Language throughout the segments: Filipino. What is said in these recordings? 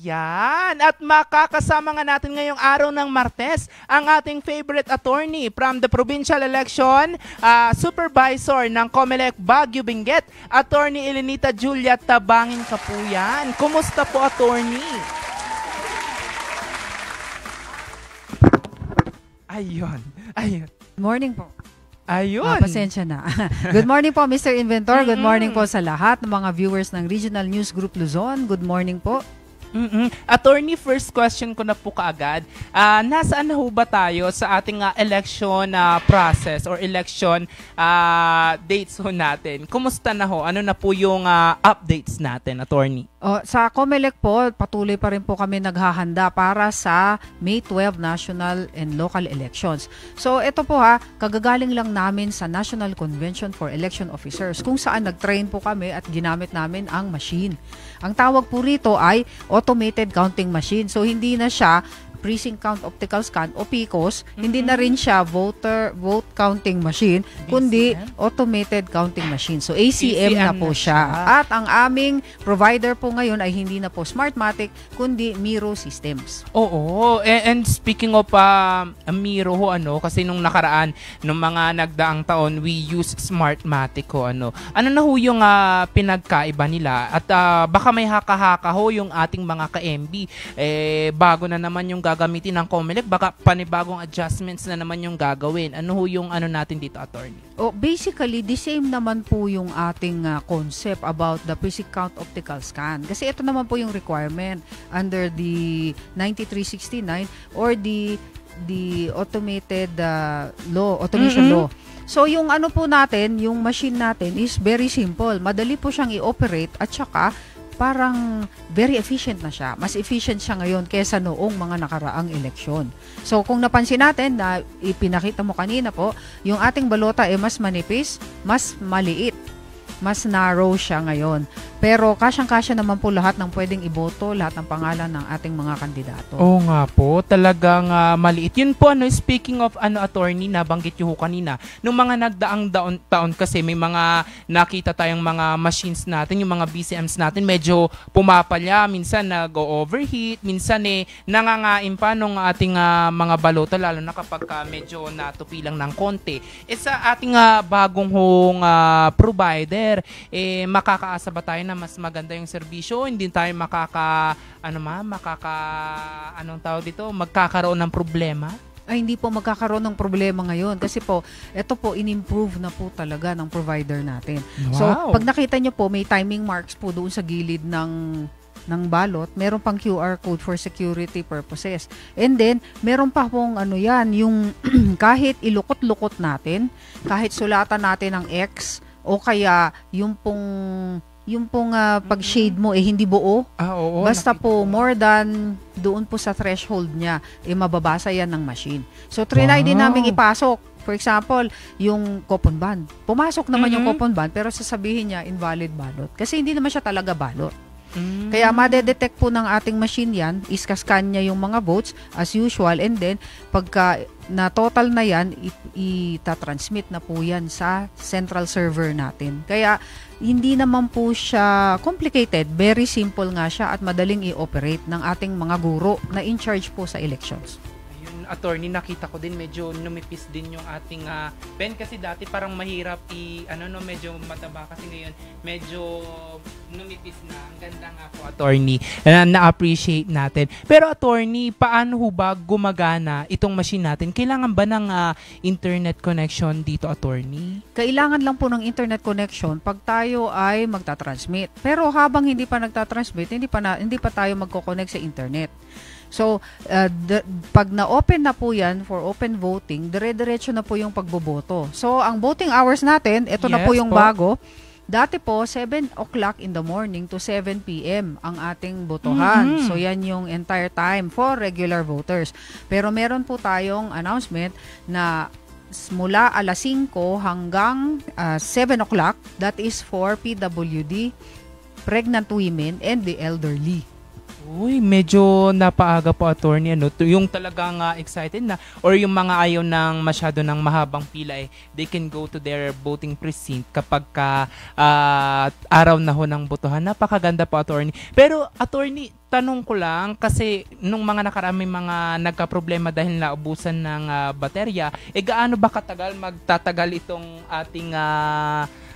Yan. At makakasama nga natin ngayong araw ng Martes ang ating favorite attorney from the Provincial Election Supervisor ng COMELEC Baguio Benguet, Attorney Elenita Julia Tabangin Kapuyan. Kumusta po, attorney? Ayun. Good morning po. Ayun. Pasensya na. Good morning po, Mr. Inventor. Good morning po sa lahat ng mga viewers ng Regional News Group Luzon. Good morning po. Attorney, first question ko na po kaagad. Nasaan na ho ba tayo sa ating election process or election dates ho natin? Kumusta na ho? Ano na po yung updates natin, attorney? Sa COMELEC po, patuloy pa rin po kami naghahanda para sa May 12 national and local elections. So ito po kagagaling lang namin sa National Convention for Election Officers kung saan nag-train po kami at ginamit namin ang machine. Ang tawag po rito ay automated counting machine. So hindi na siya precinct count optical scan o PCOS, hindi na rin siya vote counting machine, kundi automated counting machine. So ACM na po siya. At ang aming provider po ngayon ay hindi na po Smartmatic, kundi Miro Systems. Oo. And speaking of Miro ho, kasi nung nakaraan, nung mga nagdaang taon, we use Smartmatic ho, ano na ho yung pinagkaiba nila? At baka may haka-haka ho yung ating mga ka-MB. Bago na naman yung gagamitin ng COMELEC, baka panibagong adjustments na naman yung gagawin. Ano ho yung natin dito, attorney? Basically, the same naman po yung ating concept about the precinct count optical scan. Kasi ito naman po yung requirement under the 9369 or the automated automation law. So yung po natin, yung machine natin is very simple. Madali po siyang i-operate at saka parang very efficient na siya. Mas efficient siya ngayon kaysa noong mga nakaraang eleksyon. So kung napansin natin na ipinakita mo kanina po, yung ating balota ay mas manipis, mas maliit, mas narrow siya ngayon. Pero kasyang-kasya naman po lahat ng pwedeng iboto, lahat ng pangalan ng ating mga kandidato. Oo nga po, talagang maliit. Yun po, speaking of attorney, nabanggit nyo ho kanina, nung mga nagdaang taon kasi may mga nakita tayong mga machines natin, yung mga BCMs natin, medyo pumapalya, minsan nag-overheat, minsan nangangain pa nung ating mga balota, lalo na kapag medyo natupi lang ng konti. Sa ating bagong hong provider, makakaasa ba tayo na mas maganda yung serbisyo? Hindi tayo magkakaroon ng problema? Ay, hindi po magkakaroon ng problema ngayon kasi po, ito po in-improve na po talaga ng provider natin. Wow. So, pag nakita nyo po, may timing marks po doon sa gilid ng balot, meron pang QR code for security purposes. And then, meron pa pong yung kahit ilukot-lukot natin, kahit sulatan natin ng X, o kaya yung pong pag-shade mo hindi buo. Oo, basta po more than doon po sa threshold niya, mababasa yan ng machine. So, trinay din namin ipasok. For example, yung coupon band. Pumasok naman yung coupon band, pero sasabihin niya invalid ballot. Kasi hindi naman siya talaga ballot. Kaya madedetect po ng ating machine yan, iskascan niya yung mga votes as usual, and then pagka na total na yan, itatransmit na po yan sa central server natin. Kaya hindi naman po siya complicated, very simple nga siya at madaling i-operate ng ating mga guro na in charge po sa elections. Attorney, nakita ko din medyo numipis din yung ating pen kasi dati parang mahirap medyo mataba kasi ngayon medyo numipis na. Ang ganda nga po, attorney. Na-appreciate natin. Pero attorney, paano ho ba gumagana itong machine natin? Kailangan ba ng internet connection dito, attorney? Kailangan lang po ng internet connection pag tayo ay magtatransmit. Pero habang hindi pa nagtatransmit, hindi pa tayo magko-connect sa internet. So, pag na-open na po yan for open voting, dire-diretso na po yung pagboboto. So, ang voting hours natin, ito na po yung bago. Dati po, 7 o'clock in the morning to 7 p.m. ang ating botohan. So, yan yung entire time for regular voters. Pero meron po tayong announcement na mula alas 5 hanggang 7 o'clock, that is for PWD, pregnant women, and the elderly. Uy, medyo napaaga po, attorney, ano, yung talagang excited na or yung mga ayaw ng masyado ng mahabang pila, they can go to their voting precinct kapag araw na ho ng botohan. Napakaganda po, attorney. Pero, attorney, tanong ko lang, kasi nung mga nakarami mga nagka-problema dahil naubusan ng baterya, gaano ba katagal magtatagal itong ating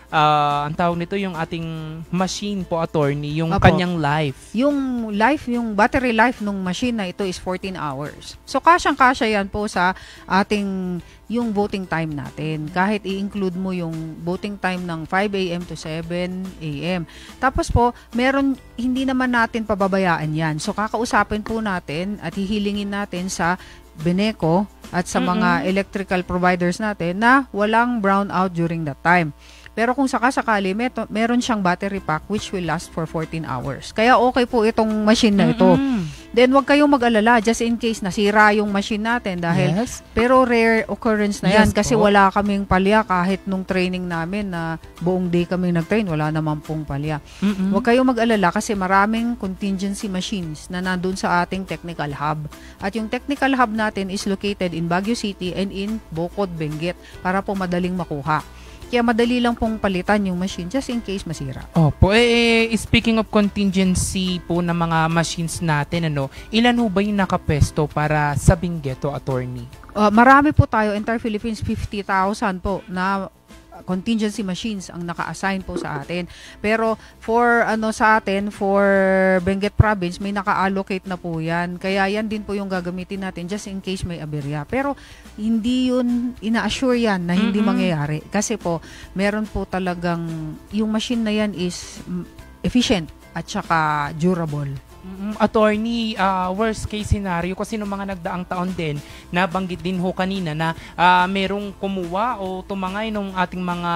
ang tawag nito, yung ating machine po, attorney, yung Opo. kanyang life? Yung battery life ng machine na ito is 14 hours. So, kasyang-kasya yan po sa ating yung voting time natin. Kahit i-include mo yung voting time ng 5 a.m. to 7 a.m. Tapos po, hindi naman natin pababayaan yan. So, kakausapin po natin at hihilingin natin sa Beneco at sa mga electrical providers natin na walang brownout during that time. Pero kung sakasakali, meron siyang battery pack which will last for 14 hours. Kaya okay po itong machine na ito. Then, wag kayong mag-alala just in case nasira yung machine natin dahil pero rare occurrence na yan kasi wala kaming palya kahit nung training namin na buong day kaming nag-train, wala naman pong palya. Wag kayong mag-alala kasi maraming contingency machines na nandun sa ating technical hub. At yung technical hub natin is located in Baguio City and in Bocod, Benguet para po madaling makuha. Kaya madali lang pong palitan yung machine just in case masira. Opo. Speaking of contingency po ng mga machines natin, ilan ho ba yung nakapesto para sa Benguet, attorney? Marami po tayo. Entire Philippines, 50,000 po na contingency machines ang naka-assign po sa atin. Pero for sa atin, for Benguet Province, may naka-allocate na po yan. Kaya yan din po yung gagamitin natin just in case may aberya. Pero hindi yun, ina-assure yan na hindi mangyayari. Kasi po, meron po talagang, yung machine na yan is efficient at saka durable. Attorney, worst case scenario kasi nung mga nagdaang taon din, nabanggit din ho kanina na merong kumuha o tumangay nung ating mga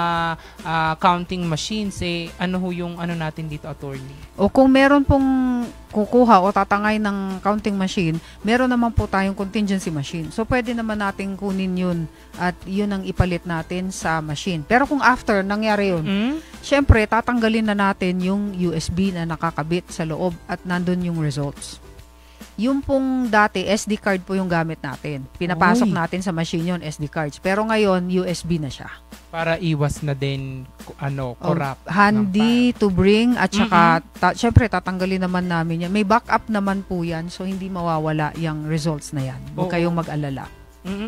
counting machines, ano ho yung natin dito, attorney? O kung meron pong kukuha o tatangay ng counting machine, meron naman po tayong contingency machine. So, pwede naman natin kunin yun at yun ang ipalit natin sa machine. Pero kung after nangyari yun, syempre, tatanggalin na natin yung USB na nakakabit sa loob at nandun yung results. Yung pong dati, SD card po yung gamit natin. Pinapasok natin sa machine yun, SD cards. Pero ngayon, USB na siya. Para iwas na din, corrupt. Handy to bring at saka, syempre, tatanggalin naman namin yan. May backup naman po yan, so hindi mawawala yung results na yan. Huwag kayong mag-alala.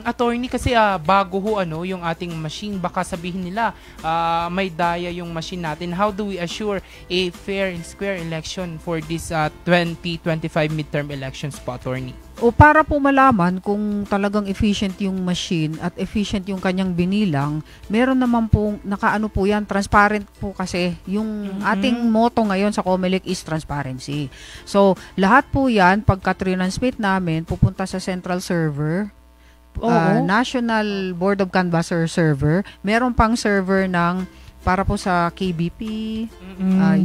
Attorney, kasi bago ho yung ating machine, baka sabihin nila may daya yung machine natin. How do we assure a fair and square election for this 2025 midterm elections po, attorney? O para po malaman kung talagang efficient yung machine at efficient yung kanyang binilang, meron naman po, nakaano po yan, transparent po kasi. Yung ating motto ngayon sa COMELEC is transparency. So, lahat po yan, pagka transmit namin, pupunta sa central server, National Board of Canvasser server. Meron pang server ng para po sa KBP,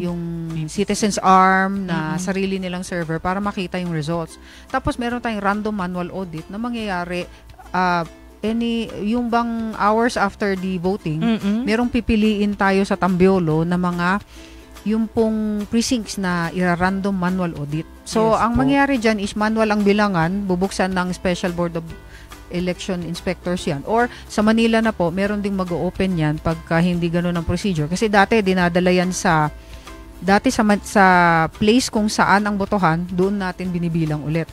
yung Citizens Arm na sarili nilang server para makita yung results. Tapos meron tayong random manual audit na mangyayari yung bang hours after the voting, merong pipiliin tayo sa Tambiolo na mga yung pong precincts na ira-random manual audit. So, ang mangyayari dyan is manual ang bilangan, bubuksan ng Special Board of Election Inspectors yan. Or sa Manila na po, meron ding mag-open yan pagka hindi ganun ang procedure. Kasi dati, dinadala yan sa place kung saan ang botohan, doon natin binibilang ulit.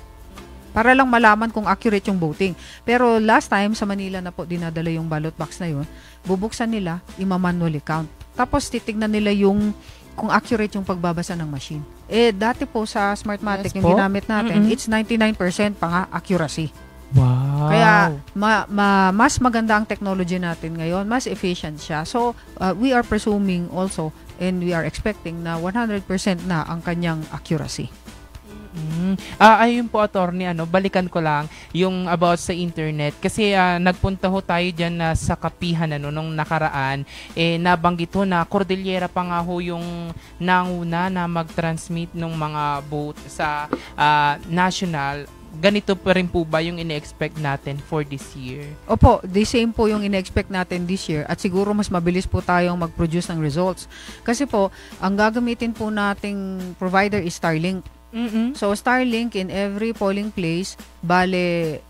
Para lang malaman kung accurate yung voting. Pero last time, sa Manila na po, dinadala yung ballot box na yun, bubuksan nila, ima-manually count. Tapos titignan nila kung accurate yung pagbabasa ng machine. Dati po sa Smartmatic, yung ginamit natin, it's 99% pa nga accuracy. Wow. Kaya mas maganda ang technology natin ngayon, mas efficient siya. So, we are presuming also and we are expecting na 100% na ang kanyang accuracy. Ayun po, attorney, balikan ko lang yung about sa internet kasi nagpunta ho tayo dyan sa Kapihan nung nakaraan, nabanggit ho na Cordillera pa nga ho yung nanguna na mag-transmit ng mga vote sa national. Ganito pa rin po ba yung ine-expect natin for this year? Opo, the same po yung ine-expect natin this year at siguro mas mabilis po tayong mag-produce ng results. Kasi po, ang gagamitin po nating provider is Starlink. Mm-mm. So, Starlink in every polling place, bale,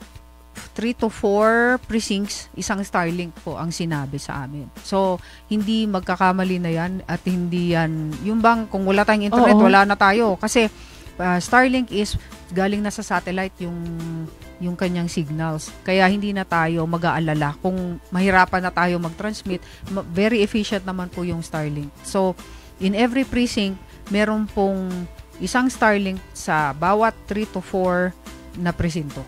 3 to 4 precincts, isang Starlink po ang sinabi sa amin. So, hindi magkakamali na yan at hindi yan, yung bang kung wala tayong internet, Oo. wala na tayo. Kasi, Starlink is galing na sa satellite yung kanyang signals. Kaya hindi na tayo mag-aalala. Kung mahirapan na tayo mag-transmit, very efficient naman po yung Starlink. So, in every precinct, meron pong isang Starlink sa bawat 3 to 4 na presinto.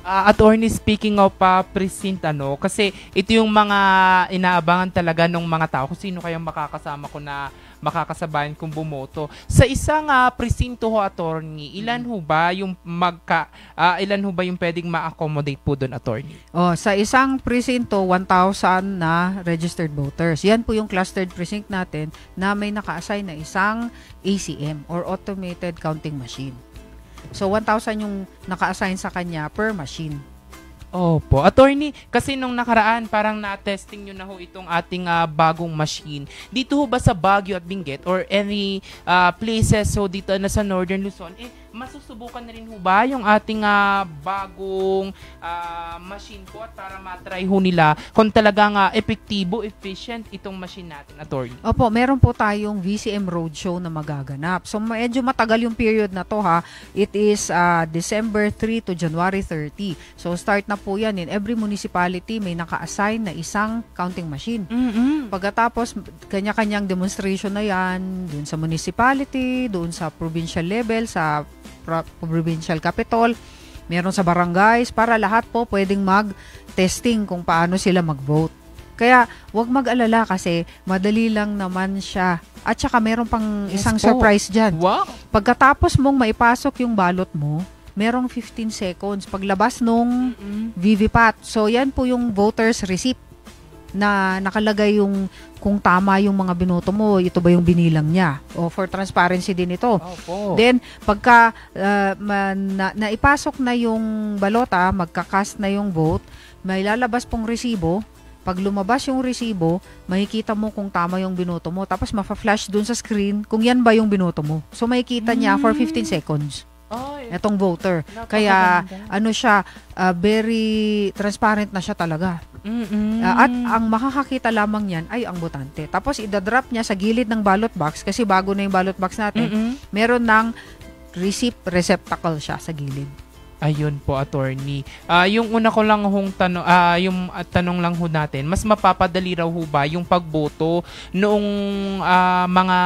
Attorney, speaking of precinct, kasi ito yung mga inaabangan talaga ng mga tao kung sino kayang makakasama ko na makakasabayan kung bumoto. Sa isang presinto ho, attorney, ilan ho ba yung pwedeng ma-accommodate po doon, attorney? Sa isang presinto, 1,000 na registered voters. Yan po yung clustered precinct natin na may naka-assign na isang ACM or automated counting machine. So, 1,000 yung naka-assign sa kanya per machine. Opo. Attorney, kasi nung nakaraan, parang na-testing nyo na ho itong ating bagong machine. Dito ho ba sa Baguio at Benguet or any places so dito na sa Northern Luzon, masusubukan na rin ho ba yung ating bagong machine po at para matry ho nila kung talagang epektibo, efficient itong machine natin, attorney? Opo, meron po tayong VCM Roadshow na magaganap. So, medyo matagal yung period na to ha. It is December 3 to January 30. So, start na po yan. In every municipality, may naka-assign na isang counting machine. Mm-hmm. Pagkatapos, kanya-kanyang demonstration na yan, doon sa municipality, doon sa provincial level, sa provincial capital, meron sa barangays, para lahat po pwedeng mag-testing kung paano sila mag-vote. Kaya, wag mag-alala kasi madali lang naman siya. At saka meron pang isang surprise dyan. Wow! Pagkatapos mong maipasok yung ballot mo, merong 15 seconds paglabas nung VVPAT. So, yan po yung voter's receipt na nakalagay yung kung tama yung mga binoto mo, ito ba yung binilang niya. O for transparency din ito. Opo. Then, pagka naipasok na yung balota, magkakast na yung vote, may lalabas pong resibo. Pag lumabas yung resibo, makikita mo kung tama yung binoto mo. Tapos, mafa-flash dun sa screen kung yan ba yung binoto mo. So, makikita niya for 15 seconds. Etong voter. Kaya, siya, very transparent na siya talaga. At ang makakakita lamang yan ay ang botante. Tapos, idadrop niya sa gilid ng ballot box kasi bago na yung ballot box natin, meron ng receipt receptacle siya sa gilid. Ayun po, attorney. Yung una ko lang hong tanong, yung tanong lang ho natin, mas mapapadali raw ho ba yung pagboto noong mga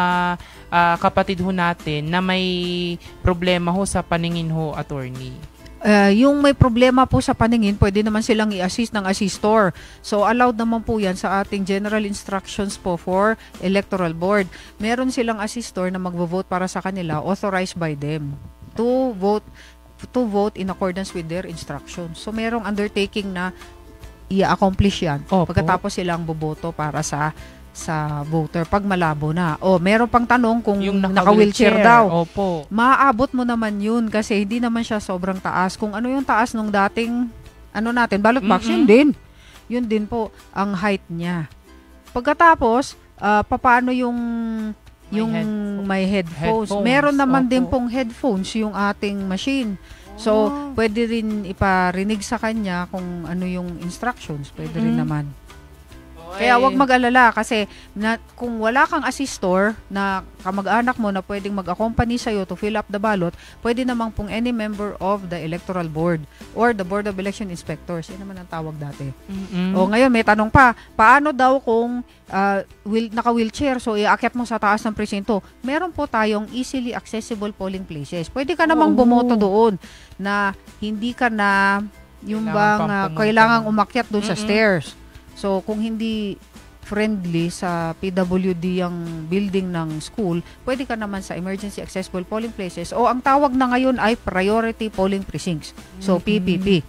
kapatid ho natin na may problema ho sa paningin ho, attorney? Yung may problema po sa paningin, pwede naman silang i-assist ng assistor. So, allowed naman po yan sa ating general instructions po for electoral board. Meron silang assistor na magvo-vote para sa kanila, authorized by them to vote in accordance with their instructions. So, merong undertaking na i-accomplish yan. Opo. Pagkatapos silang boboto para sa voter pag malabo na. Meron pang tanong kung yung naka-wheelchair daw. Opo. Maaabot mo naman yun kasi hindi naman siya sobrang taas. Kung ano yung taas nung dating natin, ballot box, yun din. Yun din po ang height niya. Pagkatapos, paano yung may headphones. Meron naman din pong headphones yung ating machine. So, pwede rin iparinig sa kanya kung ano yung instructions. Pwede rin naman. Kaya wag mag-alala kasi kung wala kang assistor na kamag-anak mo na pwedeng mag-accompany sa'yo to fill up the ballot, pwede namang pong any member of the electoral board or the Board of Election Inspectors. Yan naman ang tawag dati. Ngayon may tanong pa, paano daw kung naka-wheelchair, so iakyat mo sa taas ng presinto? Meron po tayong easily accessible polling places. Pwede ka namang bumoto doon na hindi ka na yung kailangang umakyat doon sa stairs. So, kung hindi friendly sa PWD ang building ng school, pwede ka naman sa emergency accessible polling places o ang tawag na ngayon ay priority polling precincts. So, PPP.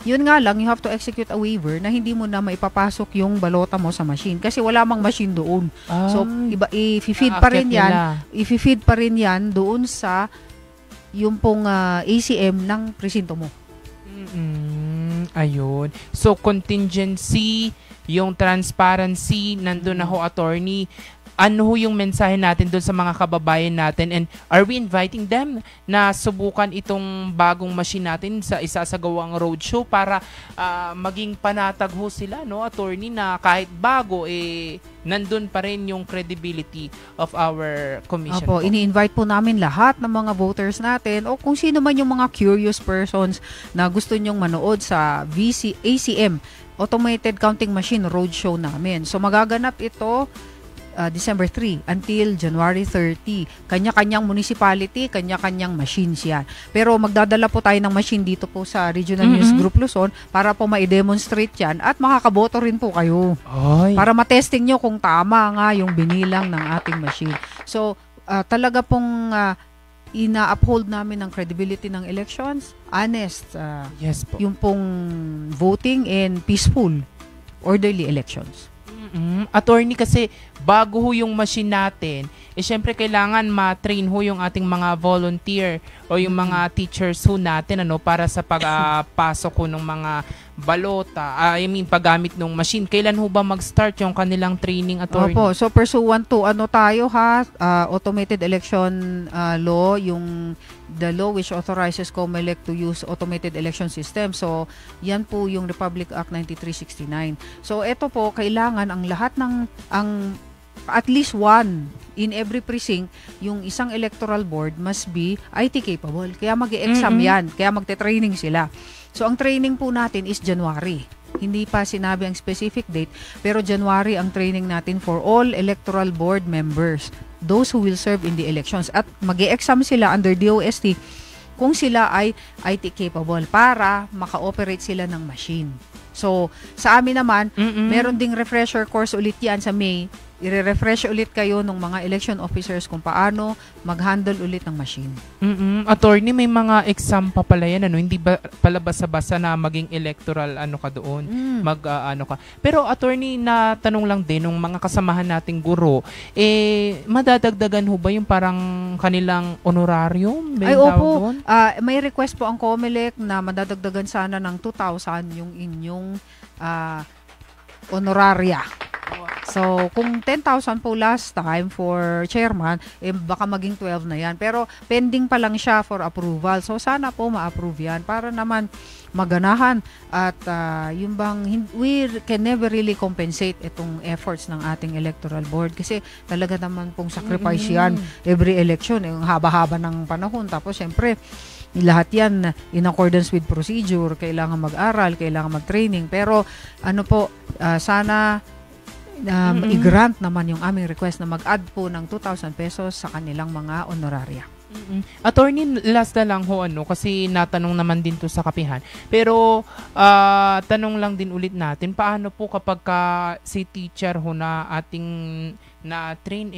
Yun nga lang, you have to execute a waiver na hindi mo na maipapasok yung balota mo sa machine kasi wala mang machine doon. So, i-feed pa rin yan. I-feed pa rin yan doon sa yung pong ACM ng presinto mo. Ayun. So, contingency, yung transparency, nandun na ho, attorney. ano ho yung mensahe natin doon sa mga kababayan natin, and are we inviting them na subukan itong bagong machine natin sa isasagawang roadshow para maging panatag ho sila, no, attorney, na kahit bago nandun pa rin yung credibility of our commission. Opo, ini-invite po namin lahat ng mga voters natin o kung sino man yung mga curious persons na gusto nyong manood sa ACM, Automated Counting Machine Roadshow namin. So magaganap ito December 3 until January 30. Kanya-kanyang municipality, kanya-kanyang machines yan. Pero magdadala po tayo ng machine dito po sa Regional News Group Luzon para po ma-demonstrate yan at makakaboto rin po kayo. Ay. Para matesting nyo kung tama nga yung binilang ng ating machine. So, talaga pong ina-uphold namin ang credibility ng elections, honest, Yes po. yung pong voting and peaceful, orderly elections. Attorney, kasi bago ho yung machine natin, syempre kailangan ma-train ho yung ating mga volunteer o yung mga teachers ho natin, ano, para sa pagpasok ho ng mga balota, paggamit ng machine. Kailan ho ba mag-start yung kanilang training, attorney? Opo, so pursuant to automated election law, yung the law which authorizes COMELEC to use automated election system. So, yan po yung Republic Act 9369. So, ito po, kailangan ang lahat at least one in every precinct, yung isang electoral board must be IT capable. Kaya mag-e-exam yan. Kaya magte-training sila. So, ang training po natin is January. Hindi pa sinabi ang specific date, pero January ang training natin for all electoral board members, those who will serve in the elections. At mag-e-exam sila under DOST kung sila ay IT capable para maka-operate sila ng machine. So, sa amin naman, meron ding refresher course ulit yan sa May. I-refresh ulit kayo ng mga election officers kung paano mag-handle ulit ng machine. Attorney, may mga exam pa pala yan, ano? Hindi ba pala basa-basa na maging electoral ka doon? Ka. Pero attorney, na tanong lang din ng mga kasamahan nating guro, madadagdagan ho ba yung parang kanilang honorarium? Ay, opo. May request po ang COMELEC na madadagdagan sana ng 2,000 yung inyong honoraria. So, kung 10,000 po last time for chairman, baka maging 12 na yan. Pero pending pa lang siya for approval. So, sana po ma-approve yan para naman maganahan. At yung bang, we can never really compensate itong efforts ng ating electoral board. Kasi talaga naman pong sacrifice yan every election. Yung haba-haba ng panahon. Tapos, syempre, lahat yan in accordance with procedure. Kailangan mag-aral, kailangan mag-training. Pero, sana i-grant naman yung aming request na mag-add po ng 2,000 pesos sa kanilang mga honoraria. Attorney, last na lang ho, kasi natanong naman din to sa kapihan. Pero, tanong lang din ulit natin, paano po kapag si teacher ho na ating na-train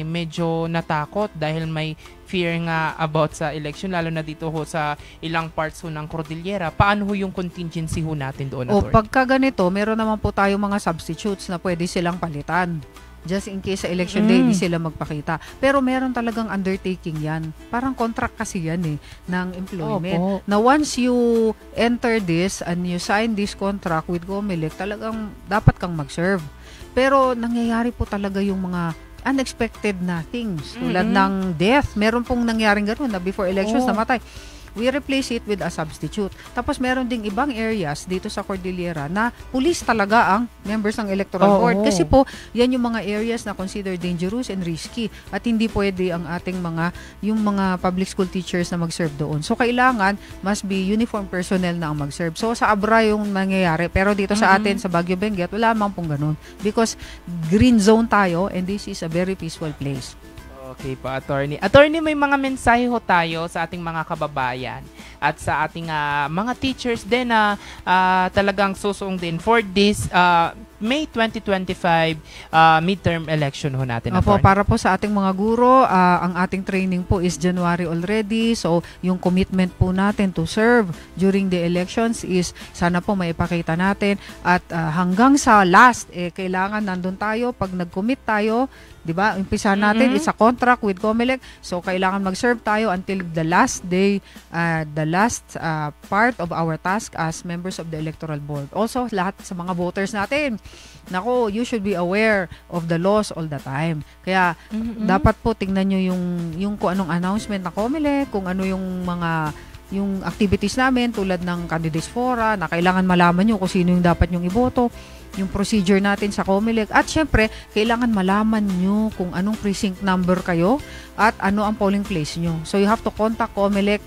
medyo natakot dahil may fear nga about sa election, lalo na dito ho sa ilang parts ho ng Cordillera. Paano ho yung contingency ho natin doon, attorney? Pagka ganito, meron naman po tayo mga substitutes na pwede silang palitan. Just in case sa election day, di sila magpakita. Pero meron talagang undertaking yan. Parang contract kasi yan ng employment. Na once you enter this and you sign this contract with COMELEC, talagang dapat kang mag-serve. Pero nangyayari po talaga yung mga unexpected na things. Tulad ng death. Meron pong nangyaring gano'n na before elections, namatay. We replace it with a substitute. Tapos meron ding ibang areas dito sa Cordillera na police talaga ang members ng electoral board. Kasi po, yan yung mga areas na considered dangerous and risky. At hindi pwede ang ating yung mga public school teachers na mag-serve doon. So, kailangan must be uniform personnel na ang mag-serve. So, sa Abra yung nangyayari. Pero dito sa atin, sa Baguio Benguet, wala mang pong ganun. Because green zone tayo and this is a very peaceful place. Okay po, attorney. Attorney, may mga mensahe ho tayo sa ating mga kababayan at sa ating mga teachers din na talagang susuong din for this May 2025 midterm election ho natin. Opo, para po sa ating mga guro, ang ating training po is January already. So, yung commitment po natin to serve during the elections is sana po maipakita natin. At hanggang sa last, kailangan nandun tayo. Pag nag-commit tayo, di ba? Umpisa natin, it's a contract with COMELEC. So, kailangan mag-serve tayo until the last day, the last part of our task as members of the electoral board. Also, lahat sa mga voters natin, nako, you should be aware of the laws all the time. Kaya dapat po tingnan nyo yung kung anong announcement na COMELEC, kung ano yung activities namin tulad ng candidates fora na kailangan malaman nyo kung sino yung dapat nyong iboto, yung procedure natin sa COMELEC, at syempre kailangan malaman nyo kung anong precinct number kayo at ano ang polling place nyo. So you have to contact COMELEC.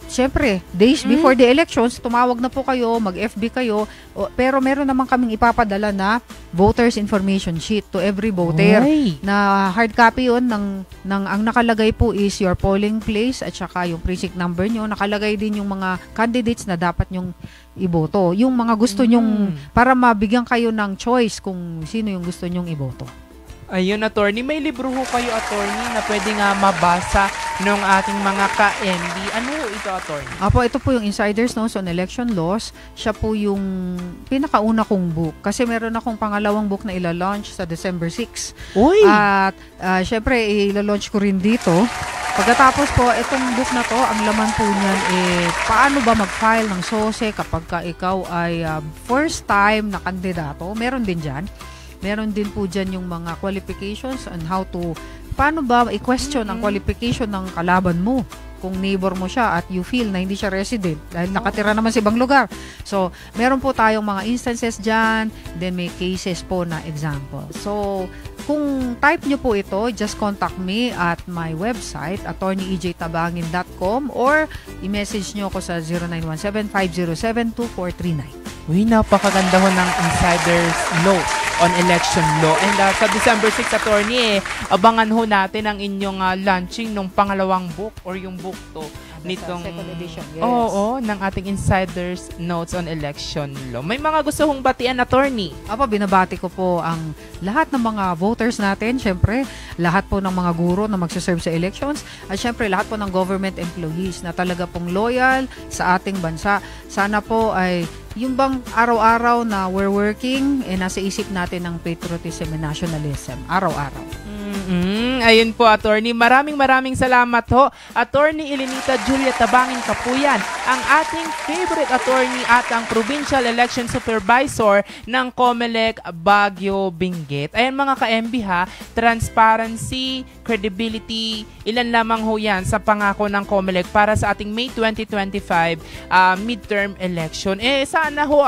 Syempre, days before the elections, tumawag na po kayo, mag-FB kayo, pero meron naman kaming ipapadala na voters information sheet to every voter. Oy. Na hard copy yun ang nakalagay po is your polling place at saka yung precinct number nyo. Nakalagay din yung mga candidates na dapat nyong iboto. Yung mga gusto nyong, para mabigyan kayo ng choice kung sino yung gusto nyong iboto. Ayun, attorney, may libro ho kayo, attorney, na pwede nga mabasa ng ating mga ka-MB. Ano ho ito, attorney? Apo, ito po yung Insider's Notes on Election Laws. Siya po yung pinakauna kong book. Kasi meron akong pangalawang book na ila-launch sa December 6. Uy! At syempre, ila-launch ko rin dito. Pagkatapos po, itong book na to, ang laman po niyan paano ba mag-file ng SOSE kapag ka ikaw ay first time na kandidato. Meron din dyan. Meron din po dyan yung mga qualifications on how to, paano ba i-question ang qualification ng kalaban mo kung neighbor mo siya at you feel na hindi siya resident dahil nakatira naman sa ibang lugar. So, meron po tayong mga instances dyan, then may cases po na example. So, kung type nyo po ito, just contact me at my website, attorneyejtabangin.com, or i-message nyo ako sa 0917-507-2439. Uy, napakaganda ho ng Insider's Note on Election Law. And sa December 6, attorney, abangan ho natin ang inyong launching ng pangalawang book or yung book to nitong second edition, yes. Oo, ng ating Insider's Notes on Election Law. May mga gusto hong batian, attorney? Apo, binabati ko po ang lahat ng mga voters natin, syempre, lahat po ng mga guro na magsaserve sa elections, at syempre, lahat po ng government employees na talaga pong loyal sa ating bansa. Sana po ay yung bang araw-araw na we're working, nasa isip natin ng patriotism and nationalism, araw-araw. Ayun po, attorney. Maraming salamat ho. Attorney Elenita Julia Tabangin Kapuyan, ang ating favorite attorney at ang Provincial Election Supervisor ng COMELEC Baguio Benguet. Ayan mga ka-MB ha, transparency, credibility, ilan lamang ho yan sa pangako ng COMELEC para sa ating May 2025 midterm election. Sana ho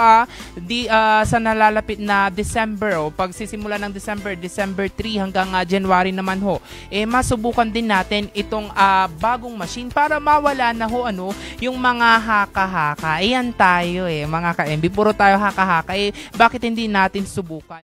sa nalalapit na December, pagsisimula ng December 3 hanggang January naman ho, masubukan din natin itong bagong machine para mawala na ho yung mga haka-haka. Ayan tayo mga ka-MB, puro tayo haka-haka. Bakit hindi natin subukan?